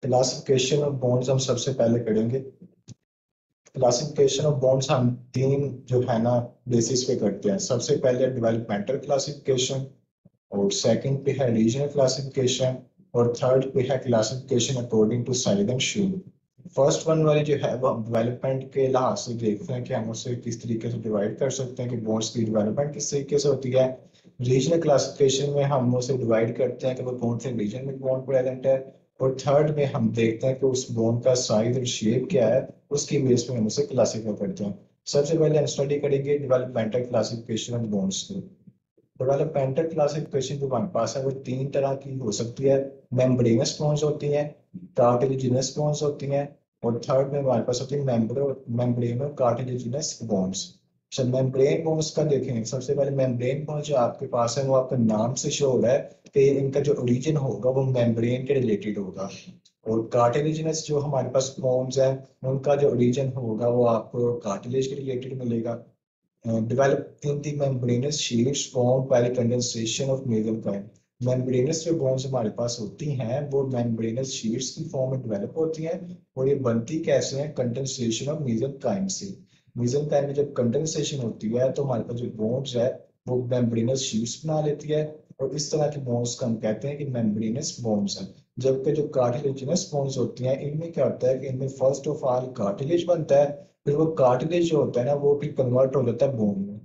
Classification of bonds हम सबसे पहले करेंगे। क्लासिफिकेशन ऑफ बॉन्ड्स हम तीन जो है ना बेसिस पे करते हैं। सबसे पहले डेवलपमेंटल क्लासिफिकेशन, और सेकंड पे है रीजनल क्लासिफिकेशन, और थर्ड पे है classification according to size and shape. First one वाली जो है वो हम डेवलपमेंट के लिहाज से देखते हैं कि हम उसे किस तरीके से डिवाइड कर सकते हैं कि बॉन्ड्स की डेवलपमेंट किस तरीके से होती है। रीजनल क्लासिफिकेशन में हम उसे डिवाइड करते हैं कि वो कौन से रीजन में बॉन्ड प्रेजेंट है, और थर्ड में हम देखते हैं कि उस बॉन्ड का साइज और शेप क्या है, उसकी बेस पे हम उसे क्लासिफाई करते हैं। सबसे पहले हम स्टडी करेंगे डेवलपमेंटल क्लासिफिकेशन ऑफ बॉन्ड्स को। डेवलपमेंटल क्लासिफिकेशन जो हमारे पास है वो तीन तरह की हो सकती है। मेम्ब्रेनस बॉन्ड्स होती हैं, कार्टिलेजिनस बॉन्ड्स होती हैं, और थर्ड में हमारे पास होती है मेम्ब्रेनो कार्टिलेजिनस बॉन्ड्स। अच्छा, मेम्ब्रेन बॉन्ड्स का देखें। सबसे पहले मेम्ब्रेन बॉन्ड जो आपके पास है वो आपका नाम से शो हो रहा है कि इनका जो ओरिजिन होगा वो मेम्ब्रेन के रिलेटेड होगा। और कार्टिलेजिनस जो हमारे पास बॉन्ड्स है उनका जो ओरिजिन होगा वो आपको कार्टिलेज के रिलेटेड मिलेगा। Develop in the membranous sheets formed by the condensation of mesenchyme। membranous जो bonds हमारे पास होती हैं वो membranous sheets की फॉर्म में डेवलप होती हैं, और ये बनती कैसे हैं? कंडेंसेशन ऑफ mesenchyme से। mesenchyme में जब कंडेंसेशन होती है तो हमारे पास जो bonds है वो membranous sheets बना लेती है, और इस तरह के bonds को हम कहते हैं कि membranous bonds हैं। जबकि जो cartilaginous bonds होती हैं इनमें क्या होता है कि इनमें फर्स्ट ऑफ ऑल कार्टिलेज बनता है, फिर वो कार्टिलेज जो होता है ना वो फिर कन्वर्ट हो जाता है बोन में।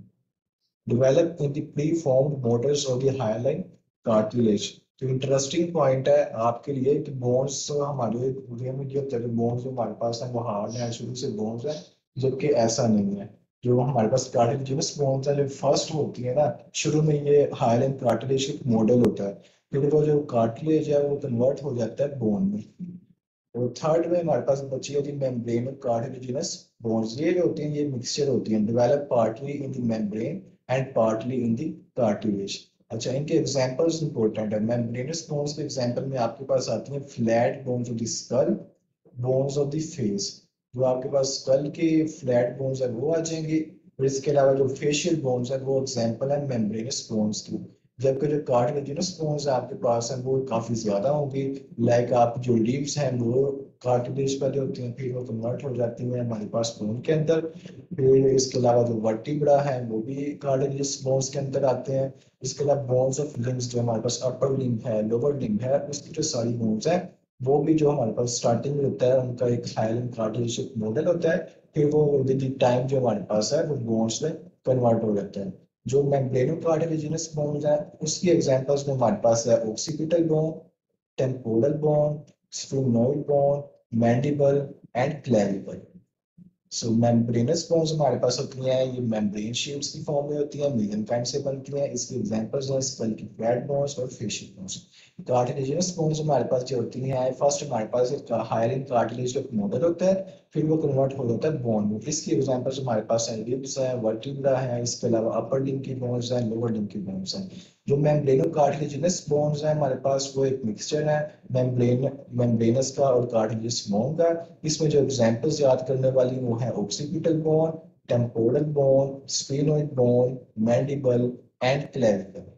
Develop in the preformed motors of the hyaline cartilage. तो इंटरेस्टिंग पॉइंट है आपके लिए कि बोन्स हमारे पूरे में जो होते हैं, बोन्स जो हमारे पास है वो हार्ड है, शुरू से बोन्स है, जबकि ऐसा नहीं है। जो हमारे पास कार्टिलेजिनस बोन्स है जो फर्स्ट होती है ना, शुरू में ये हाइलाइन कार्टिलेज एक मॉडल होता है, फिर वो जो कार्टिलेज है वो कन्वर्ट हो जाता है बोन में। और थर्ड में हमारे पास बची होती है मेम्ब्रेन और कार्टिलेजिनस बोन्स। ये जो होती हैं ये मिक्सचर होती हैं, develop partly in the membrane and partly in the cartilage. अच्छा, इनके एग्जांपल्स इंपॉर्टेंट है। मेम्ब्रेनस बोन्स के एग्जांपल में आपके पास आती हैं flat bones of the skull, bones of the face. जो आपके पास स्कल के फ्लैट बोन्स है वो आ जाएंगे, और इसके अलावा जो फेशियल बोन्स है वो एग्जांपल है मेम्ब्रेनस बोन्स की। जबकि जो कार्टिलेजिनस बोन्स आपके पास हैं वो काफी ज्यादा होंगी। लाइक आप जो लीव्स हैं वो कार्टिलेज पहले होती हैं, फिर वो कन्वर्ट हो जाती हैं हमारे पास बोन के अंदर। फिर इसके अलावा जो वर्टिब्रा है वो भी कार्टिलेजिनस बोन्स के अंदर आते हैं। इसके अलावा बोन्स ऑफ लिम्स जो हमारे पास अपर लिम्ब है, लोअर लिम्ब है, उसकी जो सारी बोन्स है वो भी जो हमारे पास स्टार्टिंग में होता है उनका एक हाइलाइन कार्टिलेज मॉडल होता है, फिर वो विद टाइम जो हमारे पास है वो बोन्स में कन्वर्ट हो जाता है। जो मेम्ब्रेनो कार्टिलेजिनस बोन्स है उसकी एग्जांपल्स में हमारे पास है occipital bone, temporal bone, sphenoid bone, mandible and clavicle. So membranes bones हमारे पास होती हैं, ये मेम्ब्रेन शीट्स की फॉर्म में होती हैं, मेसेनकाइम से बनती हैं। इसके एग्जांपल्स हैं स्कल की फ्लैट बोन्स और फेशियल बोन्स। कार्टिलेजिनस बोन्स हमारे पास जो होती हैं, फर्स्ट हमारे पास एक हायरिंग कार्टिलेज का मॉडल होता है, फिर वो कन्वर्ट हो जाता है बोन में। इसकी एग्जांपल्स हमारे पास हैं रिब्स है, वर्टिब्रा है, इसके अलावा अपर लिम्ब की बोन्स हैं, लोअर लिम्ब की बोन्स हैं। जो मेम्ब्रेनो कार्टिलेजिनस बोन्स हैं हमारे पास वो एक मिक्सचर है मेम्ब्रेनस का और कार्टिलेजिनस बोन का। इसमें जो एग्जांपल्स याद करने वाली वो है occipital bone, temporal bone, sphenoid bone, mandible and clavicle.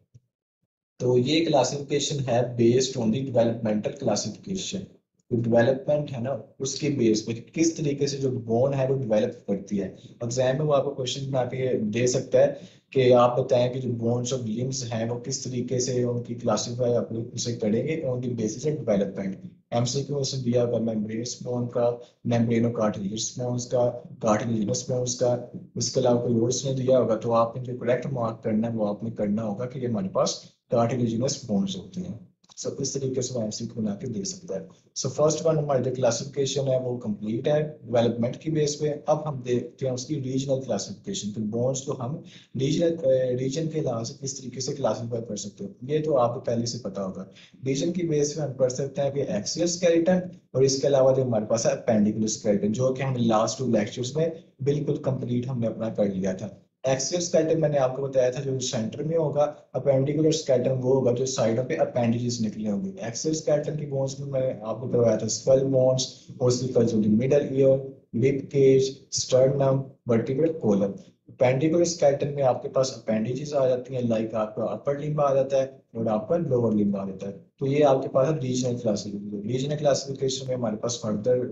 तो ये क्लासिफिकेशन है based on the developmental classification. जो डेवलपमेंट है ना उसके बेस पे किस तरीके से जो बोन है वो डेवलप करती है। एग्जाम में वो आपको क्वेश्चन बना के दे सकता है कि आप बताएं कि जो बोन्स ऑफ लिम्स हैं वो किस तरीके से उनकी क्लासिफाई आप लोग उसे करेंगे on the basis of development. MCQ उसने दिया होगा मेम्ब्रेनस बोन का, मेम्ब्रेनो कार्टिलेजिनस बोन्स का, कार्टिलेजिनस बोन्स का। इसके अलावा कोई और उसने दिया होगा तो आपने जो करेक्ट मार्क करना है वो आपने करना होगा कि ये हमारे पास कार्टिलेजिनस बोन्स होते हैं। सो इस तरीके से वो एमसीक्यू बना के दे सकता है। सो फर्स्ट वन हमारी जो क्लासिफिकेशन है वो कंप्लीट है डेवलपमेंट की बेस पे। अब हम देखते हैं उसकी रीजनल क्लासिफिकेशन। तो बोन्स को हम रीजन के लिहाज से किस तरीके से क्लासिफाई कर सकते हो, ये तो आपको पहले से पता होगा। रीजन की बेस पे हम पढ़ सकते हैं कि एक्सियल स्केलेटन, और इसके अलावा जो हमारे पास है अपेंडिकुलर स्केलेटन, जो कि हम लास्ट 2 लेक्चर्स में बिल्कुल कंप्लीट हमने अपना कर लिया था। एक्सियल स्केलेटन मैंने आपको बताया था जो सेंटर में होगा, अपेंडिकुलर स्केलेटन वो होगा जो साइडों पे अपेंडिजेस निकले होंगे। एक्सियल स्केलेटन की बोन्स में मैंने आपको करवाया था skull bones, ossicles of the middle ear, rib cage, sternum, vertebral column. Appendicular skeleton में आपके पास अपेंडिजेस आ जाती हैं, लाइक आपका अपर लिम्ब आ जाता है और आपका लोअर लिम्ब आ जाता है। तो ये आपके पास रीजनल क्लासिफिकेशन। रीजनल क्लासिफिकेशन में हमारे पास further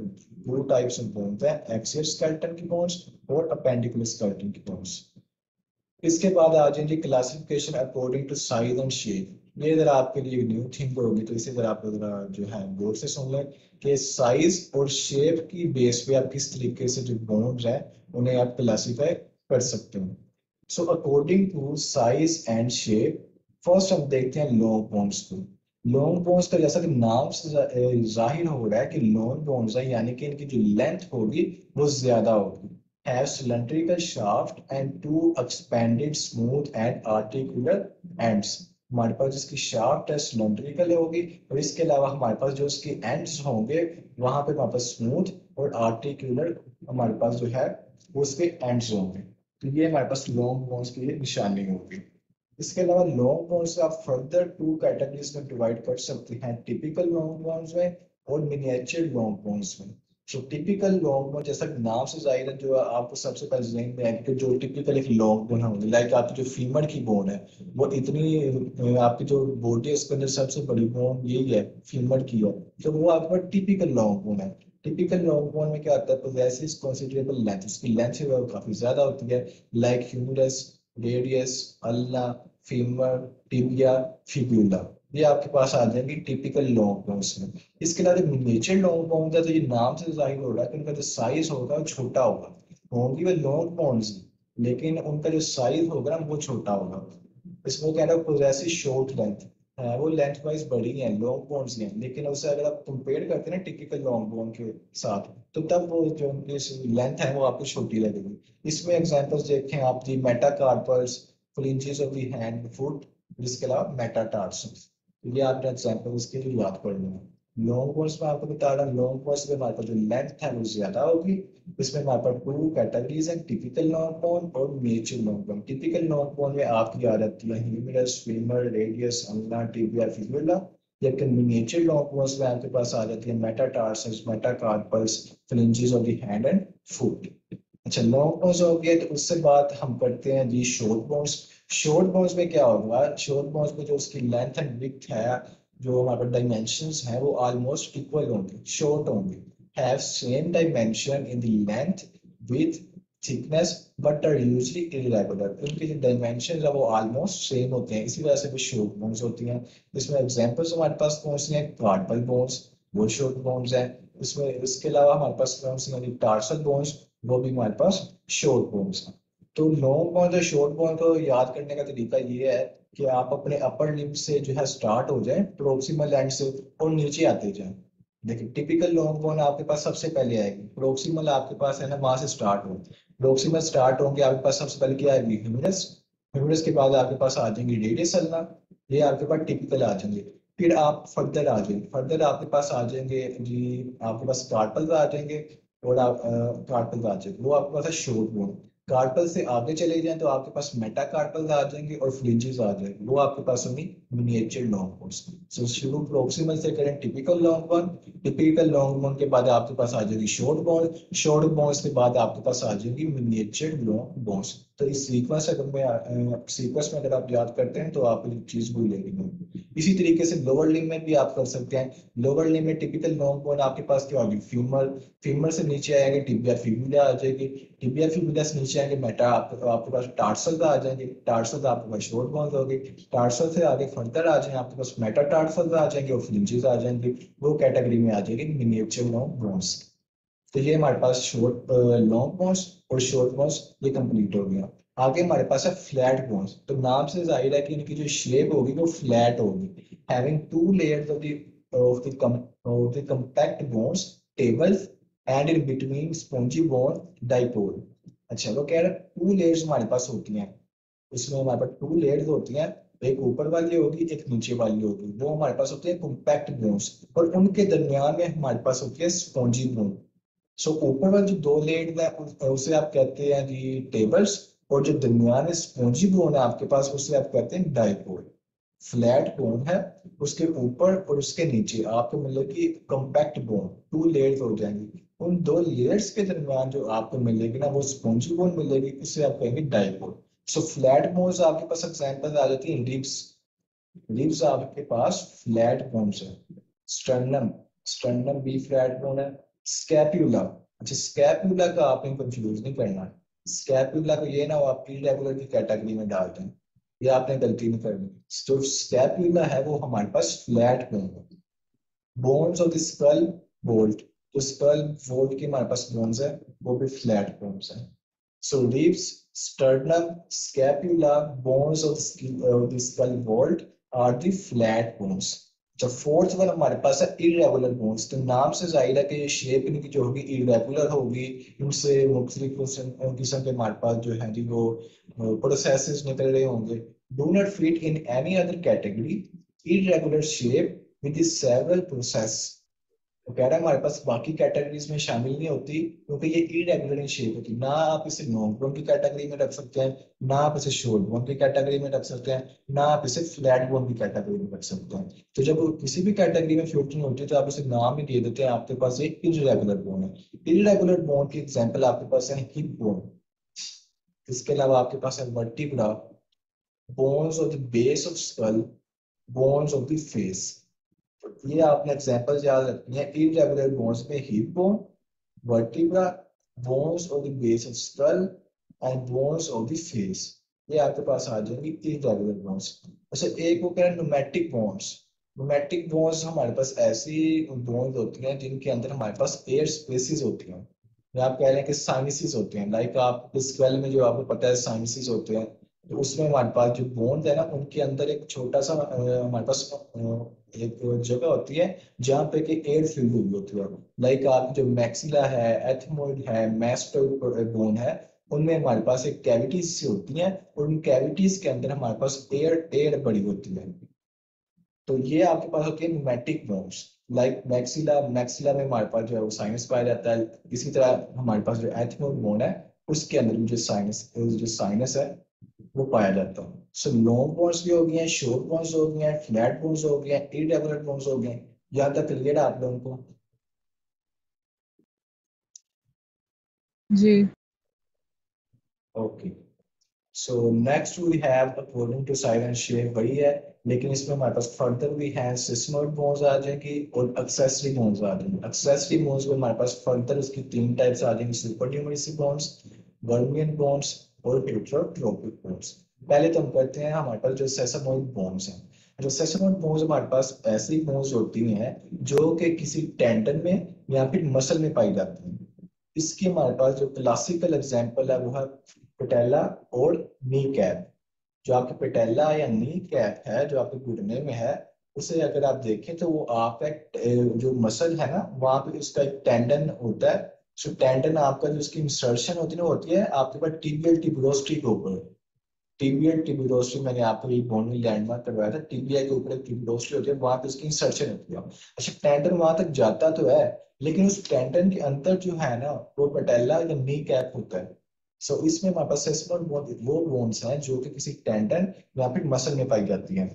two types of bones हैं, एक्सियल स्केलेटन की बोन्स और अपेंडिकुलर स्केलेटन की बोन्स। इसके बाद आ जाएंगे classification according to size and shape. ये जरा आपके लिए न्यू थिंग होगी, तो इसे जरा आप जरा जो है गौर से सुन लें कि साइज और शेप की बेस पे आप किस तरीके से जो बोन्स हैं उन्हें आप क्लासीफाई कर सकते हैं। So according to size and shape, first हम देखते हैं लॉन्ग बोन्स को। लॉन्ग बोन्स का जैसा कि नाम से जाहिर हो रहा है कि लॉन्ग बोन्स है, यानी कि इनकी जो लेंथ होगी वो ज्यादा होगी। Have cylindrical shaft and two expanded smooth and articular ends। हमारे पास जिसकी शाफ्ट है सिलेंड्रिकल होगी और इसके अलावा हमारे पास जो इसके एंड्स होंगे वहां पे हमारे पास स्मूथ और आर्टिकुलर हमारे पास जो है वो उसके एंड्स होंगे। तो ये हमारे पास लॉन्ग बोन्स की निशानी होगी। इसके अलावा लॉन्ग बोन्स आप फर्दर टू कैटेगरीज में डिवाइड कर सकते हैं, टिपिकल लॉन्ग बोन्स में और मिनिएचर लॉन्ग बोन्स में। जो टिपिकल लॉन्ग बोन, जैसा कि नाम से जाहिर है, जो आपको सबसे पहले ज़हन में आएगी कि जो टिपिकल एक लॉन्ग बोन होगी, लाइक आपकी जो फीमर की बोन है वो इतनी आपकी जो बॉडी है उसके अंदर सबसे बड़ी बोन यही है, फीमर की है, तो वो आपका टिपिकल लॉन्ग बोन है। टिपिकल लॉन्ग बोन में क्या आता है, पोजेसिस कंसीडरेबल लेंथ, उसकी लेंथ है वो काफी ज्यादा होती है, like humerus, radius, ulna, femur, tibia, fibula. ये आपके पास आ जाएंगी टिपिकल लॉन्ग बोन्स में। इसके अलावा मिनिएचर लॉन्ग बोन्स है, तो ये नाम से जाहिर हो रहा है कि उनका जो साइज होगा वो छोटा होगा। होंगी वो लॉन्ग बोन्स लेकिन उनका जो साइज होगा ना वो छोटा होगा। इसमें कह रहा है पोजेसिव शॉर्ट लेंथ है, वो लेंथ वाइज बड़ी है, लॉन्ग बोन्स हैं, लेकिन उससे अगर आप कंपेयर करते हैं ना टिपिकल लॉन्ग बोन के साथ, तो तब वो जो उनकी लेंथ है वो आपको छोटी लगेगी। इसमें एग्जांपल्स देखें आप the metacarpals, phalanges of the hand foot, इसके अलावा मेटाटार्सल्स। ये आपने एग्जांपल इसके लिए याद कर लेना। लॉन्ग बोन्स में आपको बता रहा हूँ, लॉन्ग बोन्स में हमारे पास जो लेंथ है वो ज्यादा होगी। इसमें हमारे पास टू कैटेगरीज हैं, टिपिकल लॉन्ग बोन और miniature long bone. Typical long bone में आपकी आ जाती है humerus, femur, radius, ulna, tibia, fibula. लेकिन मिनिएचर लॉन्ग बोन्स में आपके पास आ जाती है metatarsals, metacarpals, phalanges of the hand and foot. अच्छा, लॉन्ग बोन्स हो गया, तो उससे बात हम करते हैं जी शॉर्ट बोन्स। शॉर्ट बोन्स में क्या होगा, शॉर्ट बोन्स में जो उसकी लेंथ एंड विड्थ है, जो हमारे डायमेंशंस हैं वो ऑलमोस्ट इक्वल होंगे, शॉर्ट होंगे, have same dimension in the length, width, thickness, but are usually irregular। उनके जो dimensions है वो almost same होते हैं, इसी वजह से वो short bones होती हैं। इसमें examples हमारे पास कौन सी हैं, carpal bones, वो short bones हैं। इसमें इसके अलावा हमारे पास कौन सी हैं, tarsal bones, वो भी हमारे पास short bones हैं। तो लॉन्ग बोन और शॉर्ट बोन को याद करने का तरीका ये है कि आप अपने अपर लिम्ब से जो है स्टार्ट हो जाए प्रोक्सिमल एंड से और नीचे आते जाएं। देखिए टिपिकल लॉन्ग बोन आपके पास सबसे पहले आएगी, प्रोक्सिमल आपके पास है ना वहां से स्टार्ट हो, प्रोक्सिमल स्टार्ट होंगे आपके पास सबसे पहले क्या आएगी, ह्यूमरस। ह्यूमरस के बाद आपके पास आ जाएंगे रेडियस, अल्ना, ये आपके पास टिपिकल आ जाएंगे। फिर आप फर्दर आ जाएंगे, फर्दर आपके पास आ जाएंगे जी, आपके पास कार्पल्स आ जाएंगे और आप कार्पल्स आ जाएंगे, वो आपके पास है शॉर्ट बोन। कार्पल से आगे चले जाएं तो आपके पास मेटाकार्पल्स आ जाएंगे और फ्लिंजेस आ जाएंगे, वो आपके पास होंगी मिनिएचर लॉन्ग बोन्स। सो शुरू प्रोक्सिमल से करें typical long bone, typical long bone के बाद आपके पास आ जाएगी शॉर्ट बोन, शॉर्ट बोन्स के बाद आपके पास आ जाएगी मिनिएचर लॉन्ग बोन्स। तो इस सीक्वेंस अगर मैं सीक्वेंस में अगर आप याद करते हैं तो आपको ये चीज भूलेगी नहीं। इसी तरीके से लोअर लिम्ब में भी आप कर सकते हैं। लोअर लिम्ब में टिपिकल लॉन्ग बोन आपके पास क्या होगी, फीमर, फीमर से नीचे आएंगे टिबिया फिबुला आ जाएगी, टिबिया फिबुला से नीचे आएंगे मेटा, आपके पास टार्सल आ जाएंगे, टार्सल आपके पास शॉर्ट बोन्स होगी, टार्सल से आगे फर्दर आ जाएंगे आपके पास मेटा टार्सल आ जाएंगे और फ्लिंजेस आ जाएंगे, वो कैटेगरी में आ जाएगी मिनिएचर लॉन्ग बोन्स। तो ये हमारे पास शॉर्ट लॉन्ग बोन्स और शॉर्ट बोन्स ये कंप्लीट हो गया। आगे हमारे पास है फ्लैट बोन्स। तो नाम से जाहिर है कि इनकी जो शेप होगी वो फ्लैट होगी, having two layers of the compact bones, tables and in between spongy bone dipole. अच्छा, वो कह रहे हैं टू लेयर्स हमारे पास होती हैं, इसमें हमारे पास टू लेयर्स होती हैं, एक ऊपर वाली होगी एक नीचे वाली होगी, वो हमारे पास होती है कॉम्पैक्ट बोन्स, और उनके दरमियान में हमारे पास होती है स्पॉन्जी बोन। सो ऊपर वाले जो दो लेयर्स हैं उसे आप कहते हैं जी टेबल्स, और जो दरमियान में स्पॉन्जी बोन है आपके पास उसे आप कहते हैं डाइपोल। फ्लैट बोन है, उसके ऊपर और उसके नीचे आपको मतलब कि कॉम्पैक्ट बोन, टू लेयर्स हो जाएंगी, उन दो लेयर्स के दरमियान जो आपको मिलेगी ना वो स्पॉन्जी बोन मिलेगी, इसे आप कहेंगे डाइपोल। सो फ्लैट बोन्स आपके पास एग्जांपल आ जाती है रिब्स। रिब्स आपके पास फ्लैट बोन्स है। स्टर्नम, स्टर्नम भी फ्लैट बोन है। स्कैप्यूला, अच्छा स्कैप्यूला का आपने कंफ्यूज नहीं करना। स्कैप्यूला को ये ना हो आप इरेगुलर की कैटेगरी में डाल दें, ये आपने गलती नहीं करनी। जो स्कैप्यूला है वो हमारे पास फ्लैट बोन है। Bones of the skull bolt, तो स्कल बोल्ट की हमारे पास बोन्स है वो भी फ्लैट बोन्स है। सो ribs, sternum, scapula, bones of the skull vault are the flat bones. जब फोर्थ वन हमारे पास है इरेगुलर बोन्स, तो नाम से जाहिर है कि ये शेप इनकी जो होगी इरेगुलर होगी। इनसे मुख्तलिफ किस्म के हमारे पास जो है जी वो प्रोसेसेस निकल रहे होंगे। Do not fit in any other category, irregular shape with several process. तो कह रहा है हमारे पास बाकी कैटेगरीज में शामिल नहीं होती क्योंकि ये इरेगुलर इन शेप होती। ना आप इसे लॉन्ग बोन की कैटेगरी में रख सकते हैं, ना आप इसे शॉर्ट बोन की कैटेगरी में रख सकते हैं, ना आप इसे फ्लैट बोन की कैटेगरी में रख सकते हैं। तो जब वो किसी भी कैटेगरी में फिट नहीं होती तो आप इसे नाम ही दे देते हैं आपके पास एक इरेगुलर बोन है। इरेगुलर बोन की एग्जाम्पल आपके पास है हिप बोन। इसके अलावा आपके पास है vertebra, bones of the base of skull, bones of the face. ये आपने एग्जांपल्स याद रखनी है। इरेगुलर बोन्स में hip bone, vertebra, bones of the base of skull and bones of the face. ये आपके पास आ जाएंगी इरेगुलर बोन्स। अच्छा एक वो कह रहे हैं न्यूमेटिक बोन्स। न्यूमेटिक बोन्स हमारे पास ऐसी बोन्स होती हैं जिनके अंदर हमारे पास एयर स्पेसिस होती हैं, या आप कह रहे हैं कि साइनसिस होते हैं। लाइक आप स्कल में जो आपको पता है साइनसिस होते हैं, तो उसमें हमारे पास जो बोन्स है ना उनके अंदर एक छोटा सा हमारे पास एक जगह होती है जहाँ पे कि एयर फिल्ड हुई होती है। लाइक आप जो मैक्सिला है, एथमोइड है, मैस्टोइड बोन है, उनमें हमारे पास एक कैविटीज सी होती हैं और उन कैविटीज के अंदर हमारे पास एयर एयर बड़ी होती है। तो ये आपके पास होती है pneumatic bones. Like maxilla, maxilla में हमारे पास जो है वो साइनस पाया जाता है। इसी तरह हमारे पास जो एथमोइड बोन है उसके अंदर भी जो साइनस है वो पाया जाता है। सो लॉन्ग बोन्स भी हो गई हैं, शॉर्ट बोन्स हो गई हैं, फ्लैट बोन्स हो गई हैं, इरेगुलर बोन्स हो गए हैं। यहाँ तक क्लियर है आप लोगों को? जी। Okay. So next we have according to size and shape वही है, लेकिन इसमें हमारे पास फर्दर भी है सिस्मोइड बोन्स आ जाएंगी और एक्सेसरी बोन्स आ जाएंगी। एक्सेसरी बोन्स में हमारे पास फर्दर उसकी तीन टाइप्स आ जाएंगी, सुपरन्यूमरसी बोन्स, वर्मियन बोन्स और हेटरोट्रोपिक बोन्स। पहले तो हम करते हैं हमारे पास जो सेसामोइड बोन्स हैं। जो सेसामोइड बोन्स हमारे पास ऐसी बोन्स होती हैं जो कि किसी टेंडन में या फिर मसल में पाई जाती हैं। इसकी हमारे पास जो क्लासिकल एग्जांपल है वो है पेटेला और नी कैप। जो आपके पेटेला या नी कैप है जो आपके घुटने में है, उसे अगर आप देखें तो वो आपका जो मसल है ना वहां पे उसका एक टेंडन होता है। सो टेंडन आपका जो उसकी इंसर्शन होती है ना होती है आपके पास टिबियल टिबियोस्टी के ऊपर। टिबियल टिबियोस्टी मैंने आपको ये बोनी लैंडमार्क करवाया था, टिबिया के ऊपर एक टिबियोस्टी होती है, वहां पे उसकी इंसर्शन होती है। अच्छा टेंडन वहां तक जाता तो है लेकिन उस टेंडन के अंदर जो है ना वो पेटेला या नी कैप होता है। सो इसमें हमारे पास सेसमोइड बोन वो बोन्स हैं जो कि किसी टेंडन या फिर मसल में पाई जाती हैं।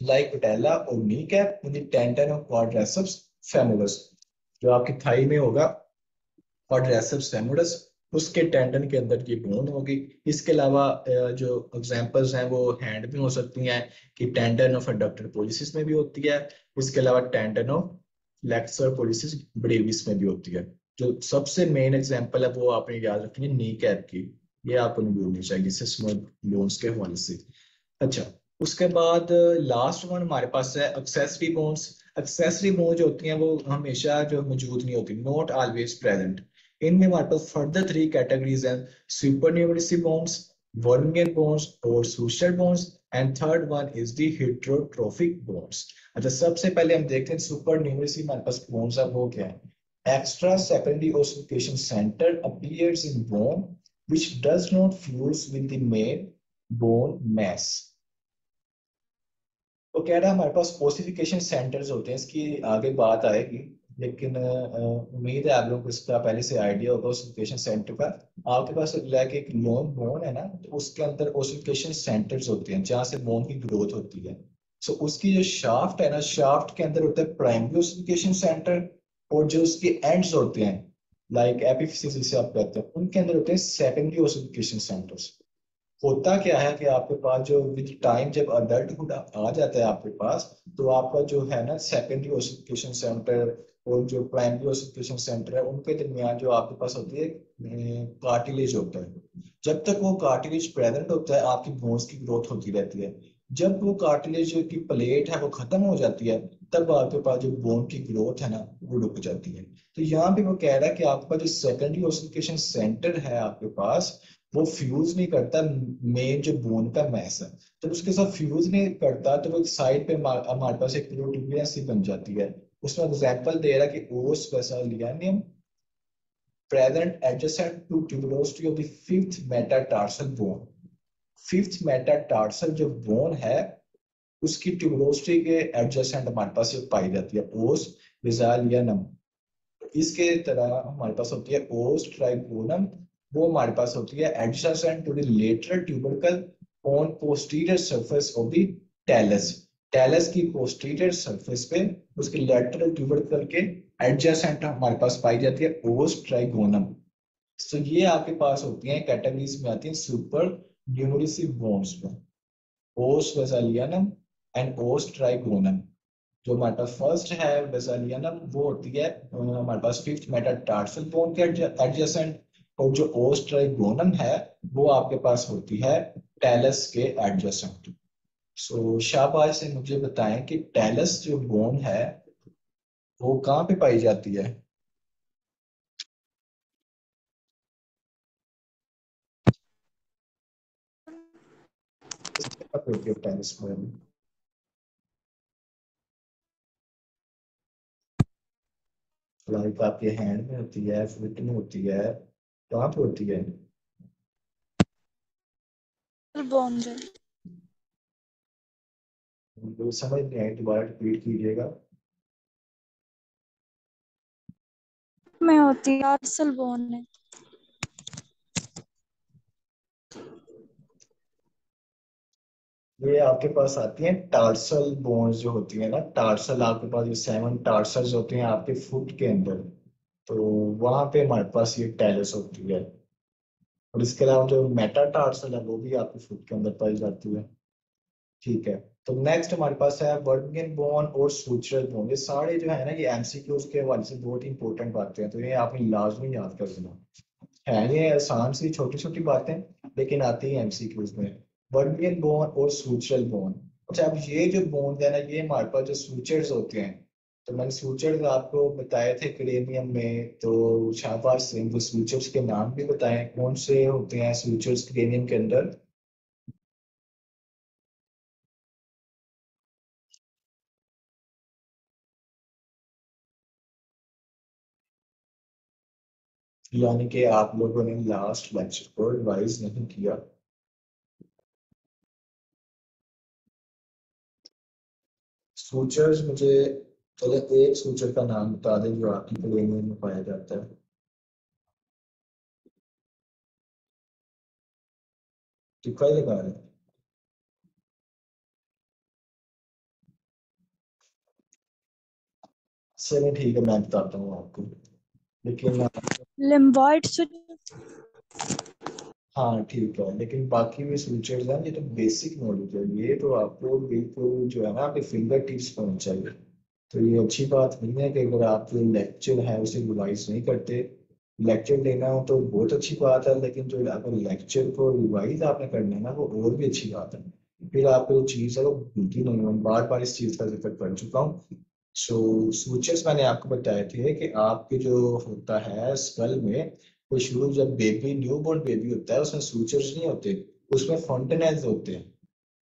लाइक पेटेला और knee cap in the tendon of quadriceps femoris. जो आपकी थाई में होगा क्वाड्रिसेप्स फेमोरस, उसके टेंडन के अंदर ये बोन होगी। इसके अलावा जो एग्जांपल्स हैं वो हैंड में हो सकती हैं कि टेंडन ऑफ अडक्टर पोलिसिस में भी होती है। इसके अलावा tendon of flexor policies Brevis में भी होती है। जो सबसे मेन एग्जांपल है वो आपने याद रखनी है नी कैप की, ये आपको नहीं भूलनी चाहिए सिस्मोइड बोन्स के हवाले से। अच्छा उसके बाद लास्ट वन हमारे पास है एक्सेसरी बोन्स। एक्सेसरी बोन जो होती हैं वो हमेशा जो मौजूद नहीं होती, नॉट ऑलवेज प्रेजेंट। इनमें हमारे पास फर्दर थ्री कैटेगरीज हैं, सुपरन्यूमरसी बोन्स, वर्नियर बोन्स और suture bones, and third one is the heterotrophic bones. अच्छा सबसे पहले हम देखते हैं सुपरन्यूमरसी हमारे पास बोन्स है वो क्या है। Extra secondary ossification centre appears in bone which does not fuse with the main bone mass। तो कह रहा है हमारे पास ओसिफिकेशन सेंटर्स होते हैं, इसकी आगे बात आएगी, लेकिन उम्मीद है आप लोगों को इसका पहले से आइडिया होगा ओसिफिकेशन सेंटर का। आपके पास लाइक एक लॉन्ग बोन है ना, तो उसके अंदर ओसिफिकेशन सेंटर्स होते हैं जहाँ से बोन की ग्रोथ होती है। सो उसकी जो शाफ्ट है ना, शाफ्ट के अंदर होता है प्राइमरी ओसिफिकेशन सेंटर और जो उसके एंड्स होते हैं लाइक एपिफिसिस जिसे आप कहते हैं, उनके अंदर होते हैं सेकेंडरी ओसिफिकेशन सेंटर्स। होता क्या है कि आपके पास जो विद टाइम जब अडल्टहुड आ जाता है आपके पास, तो आपका जो है ना सेकेंडरी ओसिफिकेशन सेंटर और जो प्राइमरी ओसिफिकेशन सेंटर है, उनके दरमियान जो आपके पास होती है कार्टिलेज होता है। जब तक वो कार्टिलेज प्रेजेंट होता है आपकी बोन्स की ग्रोथ होती रहती है। जब वो कार्टिलेज की प्लेट है वो खत्म हो जाती है, तब आपके पास जो बोन की ग्रोथ है ना वो रुक जाती है। तो यहाँ पे वो कह रहा है कि आपका जो सेकेंडरी ओसिफिकेशन सेंटर है आपके पास, वो फ्यूज नहीं करता मेन जो बोन का मैस है। जब उसके साथ फ्यूज नहीं करता तो वो साइड पे हमारे पास एक प्रोटूबियंस सी बन जाती है। उसमें एग्जांपल दे रहा है कि ओस वेसालियनियम present adjacent to tuberosity of the fifth metatarsal bone। Fifth metatarsal जो बोन है उसकी ट्यूबरोस्टी के एडजेसेंट हमारे पास ये पाई जाती है ओस विजालियनम। इसके तरह हमारे पास होती है ओस ट्राइगोनम, वो हमारे पास होती है adjacent to the lateral tubercle on posterior surface of the talus. Talus की पोस्टीरियर सरफेस पे उसके लेटरल ट्यूबरकल के एडजेसेंट हमारे पास पाई जाती है ओस ट्राइगोनम। तो ये आपके पास होती हैं कैटेगरीज में आती हैं सुपर न्यूमरिसिव बोन्स में, ओस वेसालियनम एंड ओस ट्राइगोनम। जो हमारे पास फर्स्ट है वेसालियनम वो होती है हमारे पास फिफ्थ मेटाटार्सल बोन के एडजेसेंट, और जो ओस ट्राइगोनम है वो आपके पास होती है टेलस के एडजेसेंट। सो शाबाश से मुझे बताएं कि टेलस जो बोन है वो कहाँ पे पाई जाती है? किस जगह पे होती है टेलस बोन? लाइक आपके हैंड में होती है, फुट में होती है, कहाँ पे होती है? बोन जो वो समझ नहीं आई, दोबारा रिपीट कीजिएगा। में होती है, टार्सल बोन है। ये आपके पास आती हैं टार्सल बोन्स जो होती है ना, टार्सल आपके पास जो सेवन टार्सल्स होते हैं आपके फुट के अंदर, तो वहां पे हमारे पास ये टेलस होती है। और इसके अलावा जो मेटाटार्सल है वो भी आपके फुट के अंदर पाई जाती है। ठीक है। तो नेक्स्ट हमारे पास है वर्निंग बोन और सूचरल बोन। ये सारे जो है ना ये एमसीक्यूज के हवाले से बहुत ही इंपॉर्टेंट बातें हैं, तो ये आपने लाजमी याद कर देना है। ये आसान सी छोटी छोटी बातें लेकिन आती है एमसीक्यूज में। वर्नियन बोन और सूचरल बोन। अच्छा, अब ये जो बोन है ना ये हमारे पास जो सूचर्स होते हैं, तो मैंने सूचर्स आपको बताए थे क्रेनियम में, तो शाबाश से वो सूचर्स के नाम भी बताएं कौन से होते हैं सूचर्स क्रेनियम के अंदर। यानी कि आप लोगों ने लास्ट लेक्चर को रिवाइज नहीं किया। सूचर्स मुझे, चलो एक सूचर का नाम बता दें जो आपकी क्रेनियम में पाया जाता है। टिक्का ही लगा रहे हैं। चलिए ठीक है, मैं बताता हूँ आपको, लेकिन लिम्बॉइड हाँ ठीक है, लेकिन बाकी भी फीचर्स हैं ये तो बेसिक नॉलेज है, ये तो आपको बिल्कुल जो है ना आपके फिंगर टिप्स पर होना चाहिए। तो ये अच्छी बात नहीं है कि अगर आप जो लेक्चर है उसे रिवाइज नहीं करते। लेक्चर लेना हो तो बहुत अच्छी बात है, लेकिन जो अगर लेक्चर को रिवाइज आपने करना है ना वो और भी अच्छी बात है। फिर आपको जो चीज़ है वो भूलती नहीं है। मैं बार बार इस चीज़ का जिक्र कर चुका हूँ। सो सूचर्स मैंने आपको बताए थे कि आपके जो होता है स्कल में, वो शुरू जब बेबी न्यू बोर्न बेबी होता है उसमें सूचर्स नहीं होते, उसमें फॉन्टेनेल्स होते हैं।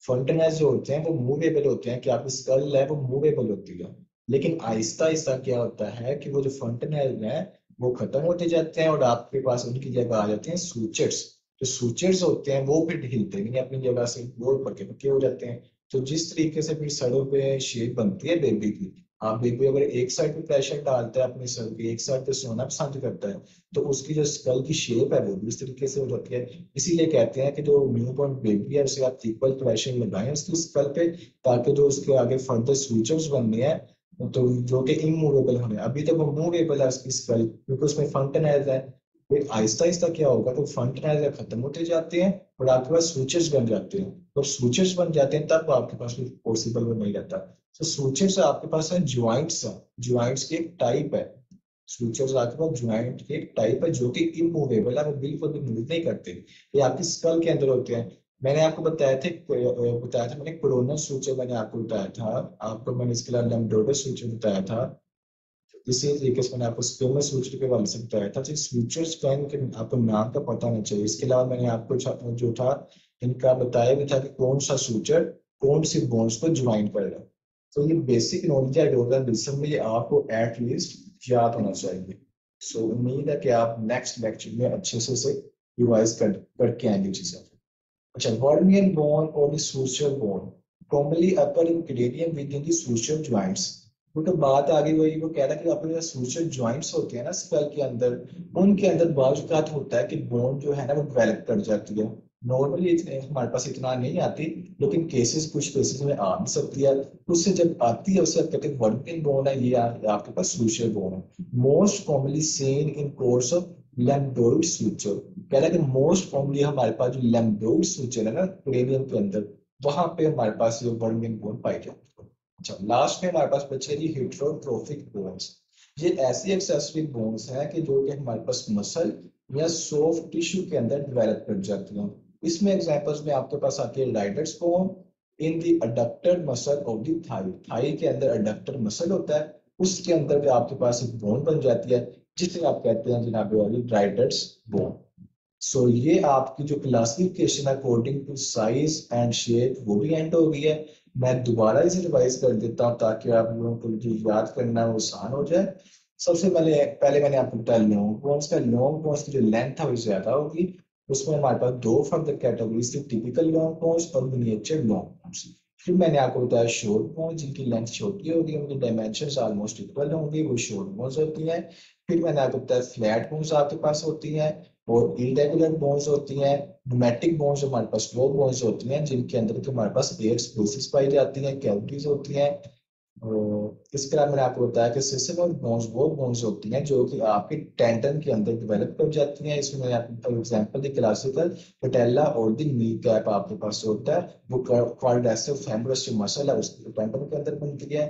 फॉन्टेनेल्स जो होते हैं वो मूवेबल होते हैं, कि आपकी स्कल है वो मूवेबल होती है। लेकिन आहिस्ता आहिस्ता क्या होता है कि वो जो फॉन्टेनेल है वो खत्म होते जाते हैं और आपके पास उनकी जगह आ जाते हैं सूचर्स। जो सूचर्स होते हैं वो फिर हिलते नहीं अपनी जगह से, वो पके पके हो जाते हैं। तो जिस तरीके से फिर सरों पे शेप बनती है बेबी की, आप बेबी अगर एक साइड पे प्रेशर डालता है अपने सर के, एक साइड पे सोना पसंद करता है, तो उसकी जो स्कल की शेप है वो भी इस तरीके से हो जाती है। इसीलिए कहते हैं कि जो न्यूबॉर्न बेबी है उसे आप इक्वल प्रेशर लगाएं उसकी स्कल पे, ताकि जो उसके आगे फर्दर फ्यूचर्स बनने हैं तो जो कि इमूवेबल होने, अभी तो वो मूवेबल है उसकी स्कल, क्योंकि उसमें फंक्शनलाइज है। फिर आहिस्ता आहिस्ता क्या होगा, तो फंक्शनलाइज खत्म होते जाते हैं और आपके पास सूचर्स बन जाते हैं। तो सूचर्स बन जाते हैं तब आपके पास पॉसिबल वो नहीं रहता। तो सूचर्स आपके पास है ज्वाइंट्स है, ज्वाइंट्स की एक टाइप है। सूचर्स आपके पास ज्वाइंट की एक टाइप है जो कि इमूवेबल है, वो बिल्कुल भी मूव नहीं करते। ये आपकी स्कल के अंदर होते हैं। मैंने आपको बताया था मैंने कोरोनल सूचर मैंने आपको बताया था। आपको मैंने इसके अलावा लैम्डोडल सूचर बताया था। इसी तरीके से मैंने आपको स्क्वेमस सूचर के वाले से बताया था। तो सूचर्स क्या है, इनके आपको नाम का पता होना चाहिए। इसके अलावा मैंने आपको जो था इनका बताया भी था कि कौन सा सूचर कौन सी बोन्स को ज्वाइन कर रहा है। तो ये बेसिक नॉलेज है डोगरा में, ये आपको एटलीस्ट याद होना चाहिए। सो उम्मीद है कि आप नेक्स्ट लेक्चर में अच्छे से इसे रिवाइज करके आएंगे चीजें। अच्छा, Walmian bone or the social bone, commonly occur in cranium within the social joints। तो बात आ गई वही, वो कह रहा है कि अपने जो सोशल ज्वाइंट्स होते हैं ना स्कल के अंदर, उनके अंदर बाजू का होता है कि बोन जो है ना वो डेवलप कर जाती है। नॉर्मली इतने हमारे पास इतना नहीं आती, लेकिन केसेस कुछ केसेस में आ भी सकती है। उससे जब आती है उसे आप कहते हैं वर्किंग बोन है, ये आपके पास सोशल बोन है। Most commonly seen in course of lambdoid suture. कह रहा है कि मोस्ट कॉमनली हमारे पास जो लैम्बडोइड सूचर है ना क्रेनियम के अंदर, वहां पे हमारे पास ये वर्किंग बोन पाई जाती है। अच्छा, लास्ट में हमारे पास बचे जी हिट्रोट्रोफिक बोन्स। ये ऐसी एक्सेसरी बोन्स हैं कि जो कि हमारे पास मसल या सॉफ्ट टिश्यू के अंदर डेवलप कर जाती हैं। इसमें एग्जांपल्स में आपके पास आती है rider's bone in the adductor muscle of the thigh. Thigh के अंदर अडक्टर मसल होता है, उसके अंदर भी आपके पास एक बोन बन जाती है जिसे आप कहते हैं जनाब वाली राइडर्स बोन। सो ये आपकी जो classification according to size and shape वो भी एंड हो गई है। मैं दोबारा इसे रिवाइज कर देता हूँ ताकि आप लोगों को जो याद करना है वो आसान हो जाए। सबसे पहले पहले मैंने आपको बताया लॉन्ग बोन्स का। लॉन्ग बोन्स की जो लेंथ है वो ज्यादा होगी। उसमें हमारे पास दो फर्दर कैटेगरीज थी, टिपिकल लॉन्ग बोन्स और मिनिएचर लॉन्ग बोन्स। फिर मैंने आपको बताया शॉर्ट बोन्स जिनकी लेंथ छोटी होगी, उनकी डायमेंशन ऑलमोस्ट इक्वल होंगी, वो शॉर्ट बोन्स होती हैं। फिर मैंने आपको बताया फ्लैट बोन्स आपके पास होती हैं और इरेगुलर बोन्स होती हैं। न्यूमेटिक बोन्स हमारे पास वो बोन्स होती हैं जिनके अंदर तो हमारे पास एयर स्पेसिस पाई जाती हैं, कैविटीज होती हैं। और इसके अलावा मैंने आपको बताया कि सेसेमल बोन्स वो बोन्स होती हैं जो कि आपके टेंडन के अंदर डेवलप कर जाती हैं। इसमें मैंने आपको एग्जांपल दी क्लासिकल पटेला और दी नी कैप आपके पास होता है। वो क्वाड्रिसेप फेमोरस जो मसल है उसके टेंडन के अंदर बनती है।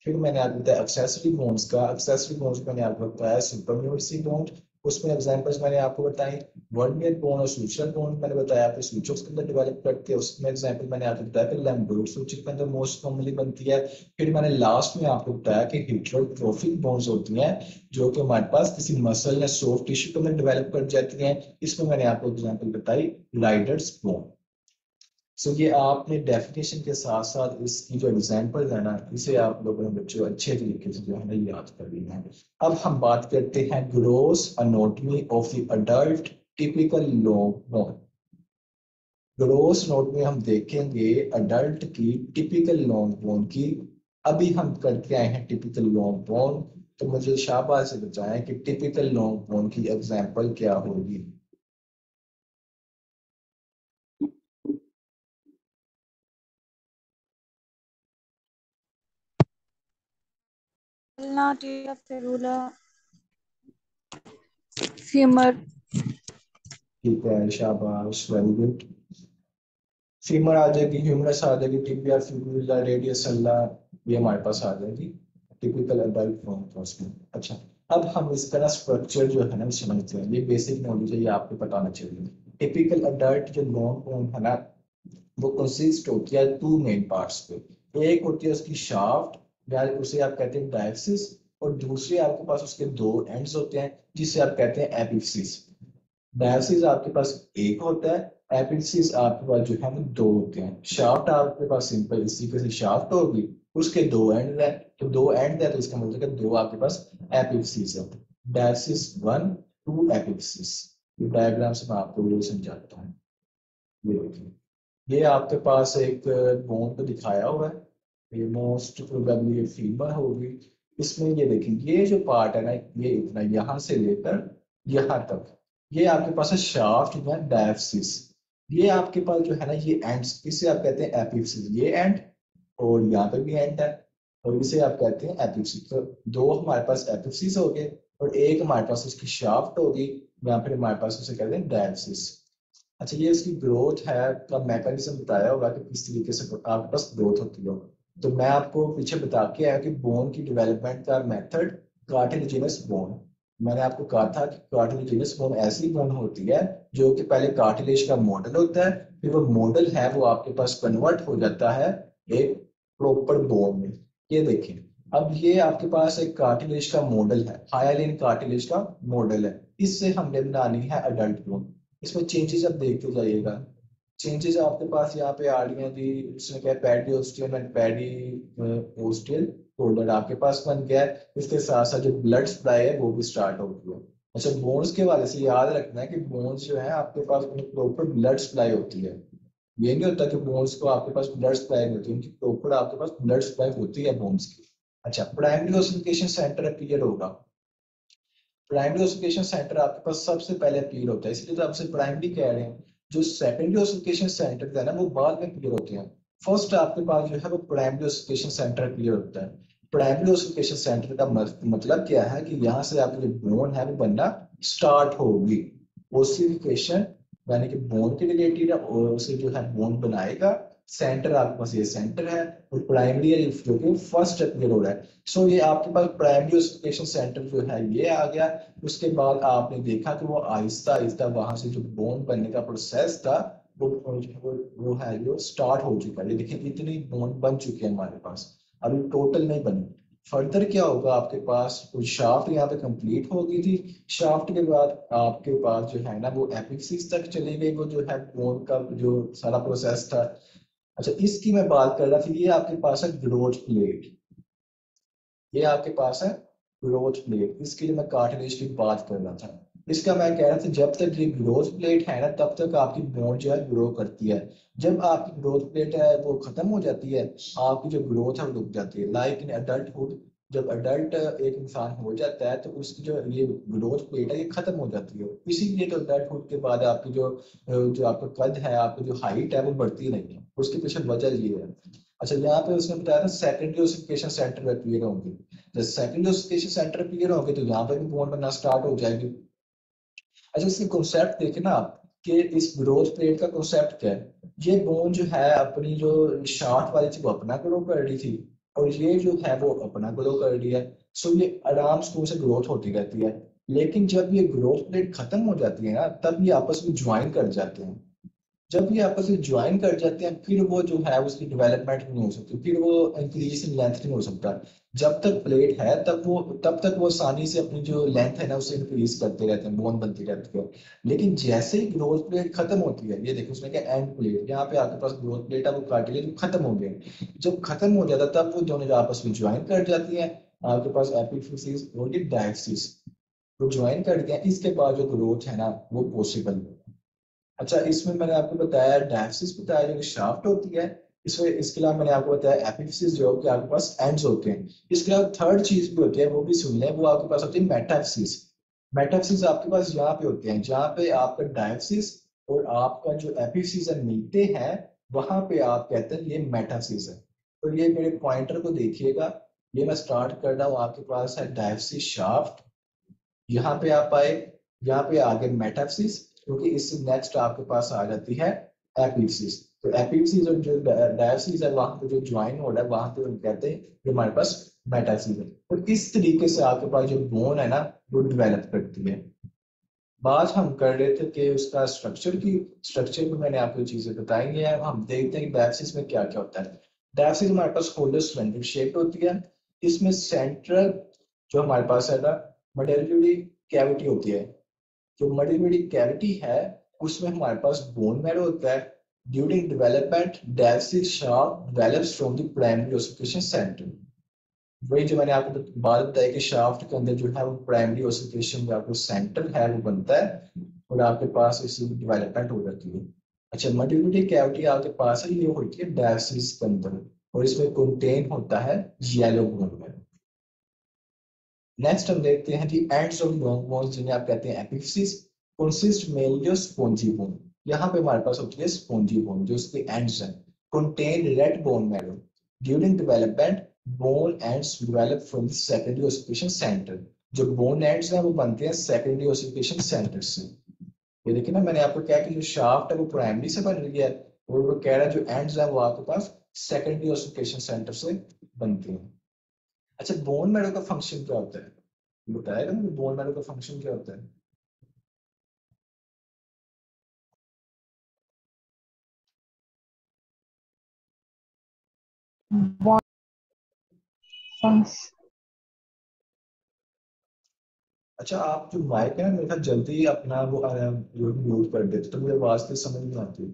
फिर मैंने आपको बताया एक्सेसरी बोन्स का। एक्सेसरी बोन्स मैंने आपको बताया सुपरन्यूमरसी बोन। उसमें एग्जांपल्स मैंने आपको बताई वर्नियर बोन और सूचर बोन मैंने बताया आपके सूचर्स के अंदर डेवलप करते हैं। उसमें एग्जांपल मैंने आपको बताया कि लैम्बडोइड सूचर के अंदर मोस्ट कॉमनली बनती है। फिर मैंने लास्ट में आपको बताया कि हिट्रोट्रोफिक बोन्स होती हैं जो कि हमारे पास किसी मसल या सॉफ्ट टिश्यू के अंदर डेवलप कर जाती हैं। इसमें मैंने आपको एग्जांपल बताई राइडर्स बोन। सो ये आपने डेफिनेशन के साथ साथ इसकी जो एग्जांपल है ना, इसे आप लोगों ने बच्चों अच्छे तरीके से जो है ना याद कर लिया है। अब हम बात करते हैं gross anatomy of the adult typical long bone. Gross नोट में हम देखेंगे अडल्ट की टिपिकल लॉन्ग बोन की। अभी हम करके आए हैं टिपिकल लॉन्ग बोन। तो मुझे शाबाश से बताएं कि टिपिकल लॉन्ग बोन की एग्जांपल क्या होगी। ulna tibia fibula femur ठीक है, शाबाश, वेरी गुड। फीमर आ जाएगी, ह्यूमरस आ जाएगी, टिबिया फिबुला रेडियस अल्लाह, ये हमारे पास आ जाएगी टिपिकल अडल्ट ब्रोंकोस में। अच्छा, अब हम इसका ना स्ट्रक्चर जो है ना समझते हैं। ये बेसिक नॉलेज है, ये आपको पता होना चाहिए। टिपिकल अडल्ट जो लॉन्ग बोन है ना, वो कंसिस्ट होती है टू मेन पार्ट्स पे। एक होती है उसकी शाफ्ट, या उसे आप कहते हैं डायफिस। और दूसरी आपके पास उसके दो एंड्स होते हैं जिसे आप कहते हैं एपिफिस। डायसिस आपके पास एक होता है, एपिसिस आपके पास जो है वो दो होते हैं। शाफ्ट आपके पास सिंपल इस तरीके से शाफ्ट होगी, उसके दो एंड है। तो दो एंड है तो इसका मतलब है दो आपके पास एपिसिस है। Diaphysis one, two epiphysis. ये डायग्राम से मैं आपको ये समझाता हूँ। ये देखिए, ये आपके पास एक बोन को दिखाया हुआ है। ये मोस्ट प्रोबेबली ये फीमर होगी। इसमें ये देखिए, ये जो पार्ट है ना, ये इतना यहाँ से लेकर यहाँ तक, ये आपके पास है शाफ्ट या डायफिस। ये आपके पास जो है ना ये एंड्स, इसे आप कहते हैं एपिफिस, ये एंड और यहाँ पर भी एंड है। और इसे आप कहते हैं एपिफिस। तो दो हमारे पास एपिफिस हो गए और एक हमारे पास उसकी शाफ्ट होगी, या फिर हमारे पास उसे कहते हैं डायफिस। अच्छा, ये इसकी ग्रोथ है का मैकेनिज्म बताया होगा कि किस तरीके से आपके पास ग्रोथ होती है। तो मैं आपको पीछे बता के आया कि बोन की डेवलपमेंट का मेथड कार्टिलेजिनस बोन। मैंने आपको कहा था कि कार्टिलेजिनस बोन ऐसी बोन होती है जो कि पहले कार्टिलेज का मॉडल होता है, फिर वो मॉडल है वो आपके पास कन्वर्ट हो जाता है एक प्रॉपर बोन में। ये देखें, अब ये आपके पास एक कार्टिलेज का मॉडल है, हायालिन कार्टिलेज का मॉडल है, इससे हमने बनानी है अडल्ट बोन। इसमें चेंजेस आप देखते जाइएगा। चेंजेस आपके पास यहाँ पे आ रही हैं जी, इसमें क्या paddy osteal and paddy osteal folder आपके पास बन गया है। इसके साथ साथ जो ब्लड सप्लाई है वो भी स्टार्ट हो गई है। अच्छा, बोन्स के वाले से याद रखना है कि बोन्स जो है आपके पास प्रॉपर ब्लड सप्लाई होती है। ये नहीं होता कि बोन्स को आपके पास ब्लड सप्लाई नहीं होती, उनकी प्रॉपर आपके पास ब्लड सप्लाई होती है बोन्स की। अच्छा, प्राइमरी ओसिफिकेशन सेंटर अपीयर होगा। प्राइमरी ओसिफिकेशन सेंटर आपके पास सबसे पहले अपीयर होता है, इसलिए तो आपसे प्राइमरी कह रहे हैं। जो सेकेंडरी ओसिफिकेशन सेंटर है ना वो बाद में अपीयर होते हैं। फर्स्ट आपके पास जो है वो प्राइमरी ओसिफिकेशन सेंटर अपीयर होता है। प्राइमरी ओसिफिकेशन सेंटर का मतलब क्या है कि यहाँ से आपकी जो बोन है वो बनना स्टार्ट होगी। ओसिफिकेशन यानी कि बोन के रिलेटेड उसे जो है बोन बनाएगा। सेंटर आपके पास ये सेंटर है, और प्राइमरी जो कि फर्स्ट अपीयर हो रहा है। सो ये आपके पास प्राइमरी ओसिफिकेशन सेंटर जो है ये आ गया। उसके बाद आपने देखा कि वो आहिस्ता आहिस्ता वहां से जो बोन बनने का प्रोसेस था वो है जो स्टार्ट हो चुका है। ये देखिए इतनी बोन बन चुकी है हमारे पास, अभी टोटल नहीं बनी। फर्दर क्या होगा, आपके पास कुछ शाफ्ट यहाँ पे कंप्लीट हो गई थी। शाफ्ट के बाद आपके पास जो है ना वो एपिक्सिस तक चली गई, वो जो है बोन का जो सारा प्रोसेस था। अच्छा, इसकी मैं बात कर रहा था, ये आपके पास है ग्रोथ प्लेट। ये आपके पास है ग्रोथ प्लेट, इसके लिए मैं कार्टिलेज की बात कर रहा था। इसका मैं कह रहा था जब तक ये ग्रोथ प्लेट है ना तब तक आपकी बोन जो है ग्रो करती है। जब आपकी ग्रोथ प्लेट है वो खत्म हो जाती है, आपकी जो ग्रोथ है वो रुक जाती है। लाइक इन अडल्टहुड, जब अडल्ट एक इंसान हो जाता है तो उसकी जो ये ग्रोथ प्लेट है ये खत्म हो जाती है। इसीलिए तो अडल्टहुड के बाद आपकी जो जो आपका कद है, आपकी जो हाइट है वो बढ़ती नहीं है। उसके पीछे वजह ये है। अच्छा, यहाँ पे उसने बताया था सेकेंडरी ओसिफिकेशन सेंटर में क्लियर होंगे। जब सेकेंडरी ओसिफिकेशन सेंटर क्लियर होंगे तो यहाँ पे भी बोन बनना स्टार्ट हो जाएगी। अच्छा, इसकी कॉन्सेप्ट देखे ना आप कि इस ग्रोथ प्लेट का कॉन्सेप्ट क्या है। ये बोन जो है अपनी जो शार्ट वाली थी वो अपना ग्रो कर रही थी, और ये जो है वो अपना ग्रो कर रही है। सो ये आराम से ग्रोथ होती रहती है। लेकिन जब ये ग्रोथ प्लेट खत्म हो जाती है ना तब ये आपस में ज्वाइन कर जाते हैं। जब ये आपस में ज्वाइन कर जाते हैं फिर वो जो है उसकी डेवलपमेंट नहीं हो सकती, फिर वो इंक्रीज इन लेंथ नहीं हो सकता। जब तक प्लेट है तब तक वो आसानी से अपनी जो लेंथ है ना उसे इंक्रीज करते रहते हैं, बोन बनती रहती है। लेकिन जैसे ही ग्रोथ प्लेट खत्म होती है, ये देखो उसने क्या एंड प्लेट, यहाँ पे आपके पास ग्रोथ प्लेट है वो कार्टिलेज खत्म हो गए। जब खत्म हो जाता तब वो दोनों जो आपस में ज्वाइन कर जाती है। आपके पास एपिफिसिस और डायफिसिस वो ज्वाइन कर गए, इसके बाद जो ग्रोथ है ना वो पॉसिबल है। अच्छा, इसमें मैंने आपको बताया डायफिसिस बताया जो कि शाफ्ट होती है। इसमें इसके अलावा मैंने आपको बताया एपिफिसिस जो कि आपके पास एंड्स होते हैं। इसके अलावा थर्ड चीज भी होती है, वो भी सुन लें, वो आपके पास होती है मेटाफिसिस। मेटाफिसिस आपके पास यहाँ पे होते हैं जहाँ पे आपका डायफिसिस और आपका जो एपिफिसिस है मिलते हैं, वहां पे आप कहते हैं ये मेटाफिसिस है। तो ये मेरे पॉइंटर को देखिएगा, ये मैं स्टार्ट कर रहा हूँ, आपके पास है डायफिसिस शाफ्ट, यहाँ पे आप आए, यहाँ पे आगे मेटाफिसिस, क्योंकि इससे नेक्स्ट आपके पास आ जाती है एपिफिसिस। तो एपिफिसिस और जो डायफिसिस है वहां पे जो ज्वाइन हो रहा है वहां पे हम कहते हैं कि हमारे पास मेटाफिसिस है। तो इस तरीके से आपके पास जो बोन है ना वो डेवलप करती है। बात हम कर रहे थे कि उसका स्ट्रक्चर की, स्ट्रक्चर में मैंने आपको चीजें बताई हैं। हम देखते हैं कि डायफिसिस में क्या क्या होता है। डायफिसिस हमारे पास होलो सिलेंडर शेप होती है। इसमें सेंट्रल जो हमारे पास है ना मटेरियली कैविटी होती है। जो मटेरियली कैविटी है उसमें हमारे पास बोन मैरो होता है। During development diaphysis shaft develops from the primary ossification centre. वही जो मैंने आपको बात बताई कि शाफ्ट के अंदर जो है वो प्राइमरी ओसिफिकेशन जो आपको सेंटर है वो बनता है, और आपके पास इसकी डेवलपमेंट हो जाती है। अच्छा, मल्टीप्लिटी कैविटी आपके पास है, ये होती है डायफिसिस के अंदर, और इसमें कंटेन होता है येलो बोन में। नेक्स्ट हम देखते हैं जी एंड्स ऑफ लॉन्ग बोन्स जिन्हें आप कहते हैं epiphysis, consist mainly of spongy bone. यहाँ पे हमारे पास होती है स्पॉन्जी बोन जो उसके एंड्स हैं। Contain red bone marrow. During development bone ends develop from the secondary ossification centre. जो बोन एंड्स हैं वो बनते हैं सेकेंडरी ओसिफिकेशन सेंटर से। ये देखिए ना, मैंने आपको क्या कि जो शाफ्ट है वो प्राइमरी से बन रही है, और वो कह रहा है जो एंड्स है वो आपके पास सेकेंडरी ओसिफिकेशन सेंटर से बनती है। अच्छा, बोन मैरो का फंक्शन क्या होता है, बताएगा ना बोन मैरो का फंक्शन क्या होता है? Bond function. अच्छा, आप जो माइक है ना, मेरे ख्याल जल्दी अपना वो जो म्यूट कर देते तो मुझे आवाज तो समझ नहीं आती।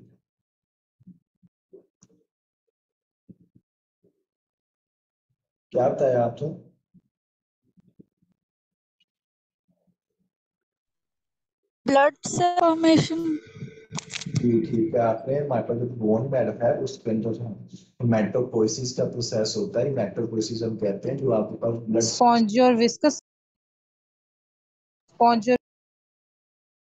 क्या बताया आपने? ब्लड से फॉर्मेशन। जी ठीक है, आपने हमारे पास जो बोन मैरो है उसके अंदर जो मेटोपोइसिस का प्रोसेस होता है, मेटोपोइसिस हम कहते हैं, जो आपके पास ब्लड। स्पॉन्जी और विस्कस। स्पॉन्ज।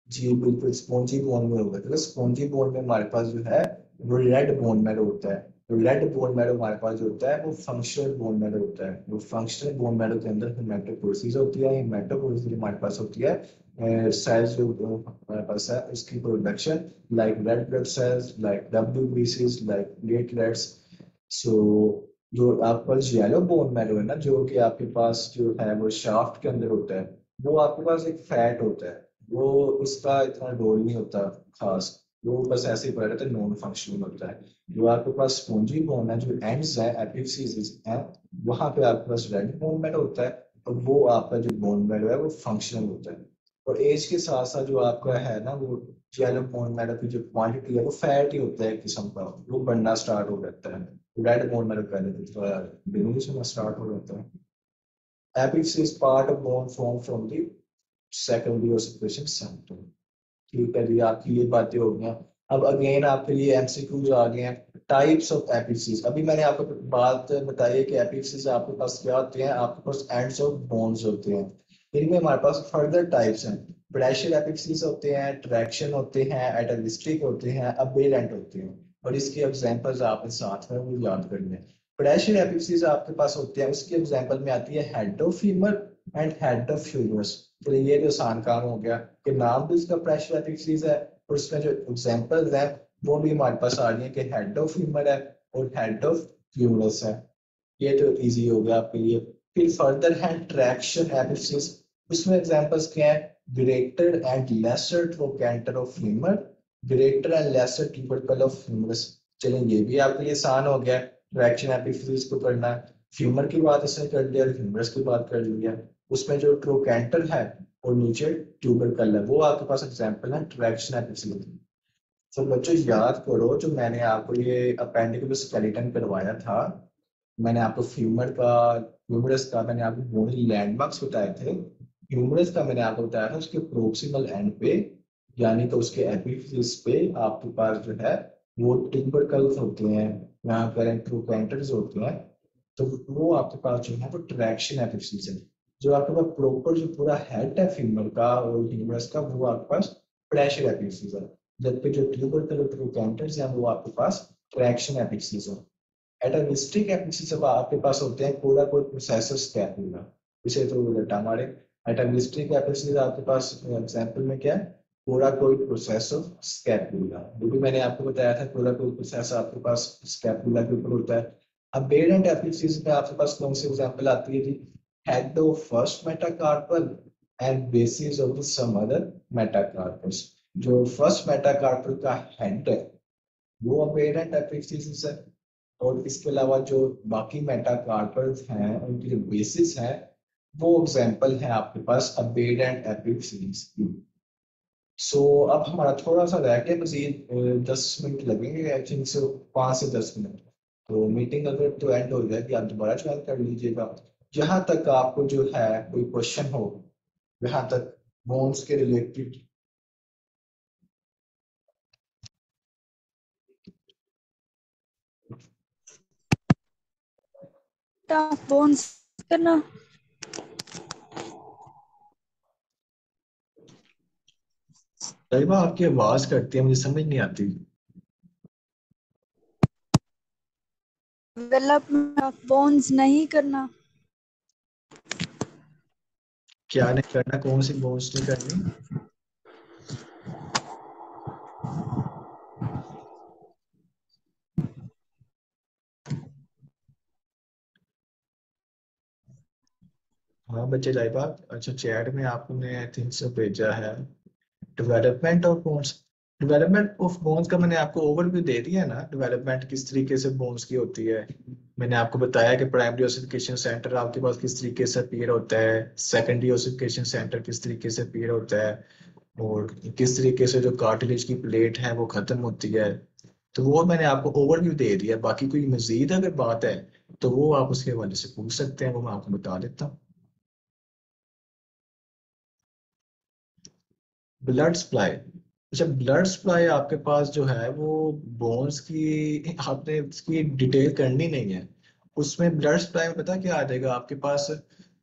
जी बिल्कुल, स्पॉन्जी बोन में होगा, तो स्पॉन्जी बोन में हमारे पास जो है वो रेड बोन मैरो होता है। तो रेड बोन मैरो हमारे पास जो होता है वो फंक्शनल बोन मैरो होता है। वो फंक्शनल बोन मैरो के अंदर हेमेटोपोइसिस होती है। हेमेटोपोइसिस हमारे पास होती है सेल्स जो हमारे पास है उसकी production, like red blood cells, like डब्ल्यूबीसीज, लाइक प्लेटलेट्स। सो जो आपके पास येलो बोन मैरो है ना, जो कि आपके पास जो है वो शाफ्ट के अंदर होता है, वो आपके पास एक फैट होता है। वो उसका इतना रोल नहीं होता खास, वो बस ऐसे ही पड़ा रहता है, नॉन फंक्शनल होता है। जो आपके पास स्पॉन्जी बोन है, जो एंड्स है एपिफिस है, वहां पे आपके पास रेड बोन मैरो होता है, और वो आपका जो बोन मैरो है वो फंक्शनल होता है। और एज के साथ साथ जो आपका है ना वो येलो बोन मैरो की जो क्वांटिटी है वो फैट ही होता है एक किस्म का, वो बढ़ना स्टार्ट हो जाता है। रेड बोन मैरो पहले तो थोड़ा डिमिनिश होना स्टार्ट हो जाता है। Epiphysis part of bone form from the secondary ossification centre. ठीक है जी, आपकी ये बातें हो गई। अब अगेन आपके लिए एमसीक्यूज आ गए हैं। टाइप्स ऑफ एपिफिस, अभी मैंने आपको बात बताई है कि एपिफिस आपके पास क्या होते हैं, आपके पास एंड्स ऑफ बोन्स होते हैं। इनमें हमारे पास फर्दर टाइप्स हैं। प्रेशर एपिफिस होते हैं, ट्रैक्शन होते हैं, एटाविस्टिक होते हैं, अबेरेंट होते हैं। और इसके एग्जांपल्स आपने साथ में वो याद करने हैं। प्रेशर एपिफिस आपके पास होते हैं, उसकी एग्जांपल में आती है head of femur and head of humerus. तो ये जो आसान काम हो गया कि नाम भी उसका प्रेशर एपिफिस है, और उसमें जो एग्जांपल्स हैं वो भी हमारे पास आ रही है कि हेड ऑफ ह्यूमर है और हेड ऑफ ह्यूमरस है। ये तो इजी हो गया आपके लिए। फिर फर्दर है ट्रैक्शन एपिफिस। उसमें एग्जांपल्स क्या है? Greater and lesser trochanter of humerus, greater and lesser tubercle of humerus. चलें, ये भी आपके लिए आसान हो गया ट्रैक्शन एपिफिस को करना। ह्यूमर की बात इसने कर लिया और ह्यूमरस की बात कर लिया। उसमें जो ट्रोकेंटर है और नीचे ट्यूबरकल है, वो आपके पास एग्जांपल है ट्रैक्शन एपिफिस। तो बच्चों याद करो, जो मैंने आपको ये अपेंडिकुलर स्केलेटन करवाया था, मैंने आपको फ्यूमर का, ह्यूमरस का मैंने आपको बोनी लैंडमार्क्स बताए थे। ह्यूमरस का मैंने आपको बताया था उसके प्रोक्सिमल एंड पे, यानी कि उसके एपिफिस पे आपके पास जो है वो टिम्बरकल्स होते हैं, यहाँ पर ट्रोकेंटर्स होते हैं। तो वो आपके पास जो है वो ट्रैक्शन एपिफिस है। जो आपके पास प्रॉपर जो पूरा हेड है फीमर का और ह्यूमरस का, वो आपके पास प्रेशर एपिफिस है। जबकि जो ट्यूबरकल ट्रोकेंटर्स हैं वो आपके पास ट्रैक्शन एपिफिस है। एटॉमिस्टिक एपिफिस अब आपके पास होते हैं पूरा कोई प्रोसेसर स्कैपुला, इसे तो रटा हमारे। एटॉमिस्टिक एपिफिस आपके पास एग्जांपल में क्या है? पूरा कोई प्रोसेसर स्कैपुला, जो भी मैंने आपको बताया था, पूरा कोई प्रोसेसर आपके पास स्कैपुला के ऊपर होता है। अब बेरेंट एपिफिस में आपके पास कौन सी एग्जांपल आती है जी? Head of first metacarpal and basis of the some other metacarpals. जो फर्स्ट मेटाकार्पल का हेड है वो अपेरेंट एपिफिस है, और इसके अलावा जो बाकी मेटाकार्पल्स हैं उनकी जो बेसिस है वो एग्जांपल है आपके पास अबेडेंट एपिफिस की। सो अब हमारा थोड़ा सा रह गया मजीद 10 मिनट लगेंगे आई थिंक सो, 5 से 10 मिनट। तो मीटिंग अगर तो एंड हो जाएगी, आप दोबारा ज्वाइन कर लीजिएगा। जहां तक आपको जो है कोई क्वेश्चन हो, जहां तक बोन्स के रिलेटेड। बोन्स करना। कई बार आपकी आवाज कटती है, मुझे समझ नहीं आती। डेवलपमेंट ऑफ बोन्स नहीं करना। क्या नहीं करना? कौन सी बोन्स नहीं करनी? हाँ बच्चे लाइबा, अच्छा चैट में आपने आई थिंक से भेजा है development of bones. Development of bones का मैंने आपको ओवरव्यू दे दिया है ना, डेवलपमेंट किस तरीके से बोन्स की होती है। मैंने आपको बताया कि प्राइमरी ओसिफिकेशन सेंटर आपके पास किस तरीके से अपीयर होता है, सेकेंडरी ओसिफिकेशन सेंटर किस तरीके से अपीयर होता है, और किस तरीके से जो कार्टिलेज की प्लेट है वो खत्म होती है। तो वो मैंने आपको ओवरव्यू दे दिया। बाकी कोई मजीद अगर बात है तो वो आप उसके हवाले से पूछ सकते हैं, वो मैं आपको बता देता हूँ। ब्लड सप्लाई, अच्छा ब्लड सप्लाई आपके पास जो है वो बोन्स की आपने इसकी डिटेल करनी नहीं है। उसमें ब्लड सप्लाई में पता क्या आ जाएगा आपके पास,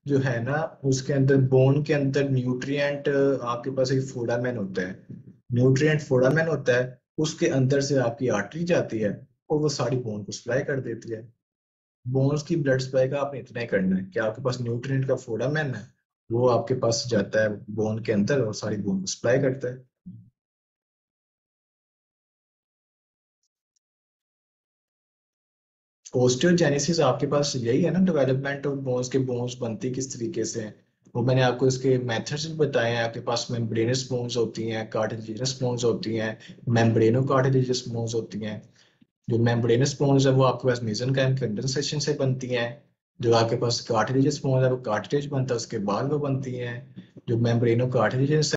जो है ना उसके अंदर बोन के अंदर न्यूट्रिएंट, आपके पास एक फोरामेन होता है, न्यूट्रिएंट फोरामेन होता है, उसके अंदर से आपकी आर्टरी जाती है और वो सारी बोन को सप्लाई कर देती है। बोन्स की ब्लड सप्लाई का आपने इतना ही करना है कि आपके पास न्यूट्रिएंट का फोरामेन है, वो आपके पास जाता है बोन के अंदर और सारी बोन को सप्लाई करता है। ओस्टियोजेनेसिस आपके पास यही है ना, डेवलपमेंट ऑफ बोन्स के बोन्स बनती किस तरीके से हैं, वो मैंने आपको इसके मेथड्स बताए हैं। आपके पास मेम्ब्रेनस बोन्स होती हैं, कार्टिलेजिनस बोन्स होती हैं, मेम्ब्रेनो कार्टिलेजिनस बोन्स होती हैं। जो मेम्ब्रेनस बोन्स है वो आपके पास मेसेनकाइम कंडेंसेशन से बनती हैं। जो आपके पास कार्टिलेजिनस बोन्स है वो कार्टिलेज बनता है उसके बाद वो बनती हैं। जो मेम्ब्रेनो कार्टिलेजिनस